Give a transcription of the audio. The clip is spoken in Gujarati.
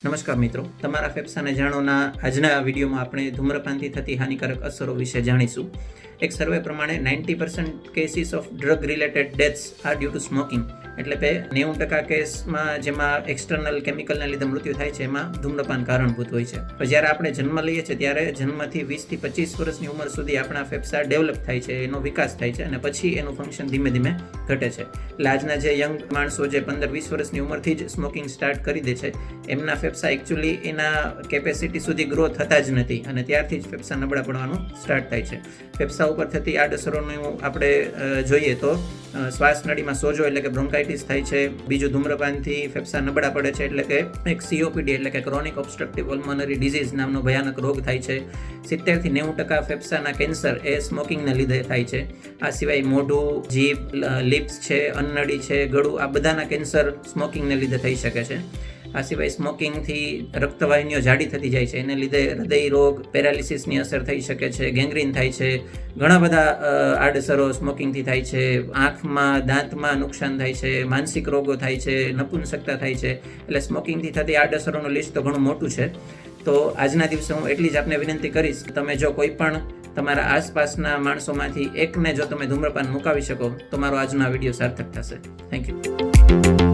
નમસ્કાર મિત્રો, તમારા ફેફસાને જાણોના આજના વિડીયોમાં આપણે ધૂમ્રપાનથી થતી હાનિકારક અસરો વિશે જાણીશું. એક સર્વે પ્રમાણે 90% cases of drug related deaths are due to smoking. એટલે કે 90% કેસમાં જેમાં એક્સટર્નલ કેમિકલના લીધે મૃત્યુ થાય છે એમાં ધૂમ્રપાન કારણભૂત હોય છે. પણ જ્યારે આપણે જન્મ લઈએ છીએ ત્યારે જન્મથી 20 થી 25 વર્ષની ઉંમર સુધી આપણા ફેફસા ડેવલપ થાય છે, એનો વિકાસ થાય છે અને પછી એનું ફંક્શન ધીમે ધીમે ઘટે છે. એટલે આજના જે યંગ માણસો જે 15-20 વર્ષની ઉંમરથી જ સ્મોકિંગ સ્ટાર્ટ કરી દે છે એમના ફેફસા એકચ્યુઅલી એના કેપેસિટી સુધી ગ્રો થતા જ નથી અને ત્યારથી જ ફેફસા નબળા પડવાનું સ્ટાર્ટ થાય છે. ફેફસા ઉપર થતી આડઅસરોનું આપણે જોઈએ તો શ્વાસ નળીમાં સોજો એટલે કે બ્રોન્કાઇટિસ થાય છે. બીજું, ધૂમ્રપાનથી ફેફસા નબળા પડે છે એટલે કે એક COPD એટલે કે ક્રોનિક ઓબ્સ્ટ્રક્ટિવ પલ્મોનરી ડિઝીઝ નામનો ભયાનક રોગ થાય છે. 70 થી 90% ફેફસાના કેન્સર એ સ્મોકિંગને લીધે થાય છે. આ સિવાય મોઢું, જીભ, લિપ્સ છે, અન્નળી છે, ગળું, આ બધાના કેન્સર સ્મોકિંગને લીધે થઈ શકે છે. આ સિવાય સ્મોકિંગથી રક્તવાહિનીઓ જાડી થતી જાય છે, એને લીધે હૃદય રોગ, પેરાલિસિસની અસર થઈ શકે છે, ગેંગ્રીન થાય છે. ઘણા બધા આડઅસરો સ્મોકિંગથી થાય છે. આંખમાં, દાંતમાં નુકસાન થાય છે, માનસિક રોગો થાય છે, નપુંસકતા થાય છે. એટલે સ્મોકિંગથી થતી આડઅસરોનું લિસ્ટ તો ઘણું મોટું છે. તો આજના દિવસે હું એટલી જ આપને વિનંતી કરીશ, તમે જો કોઈ પણ તમારા આસપાસના માણસોમાંથી એકને જો તમે ધૂમ્રપાન મુકાવી શકો તો મારો આજનો આ વિડીયો સાર્થક થશે. Thank you.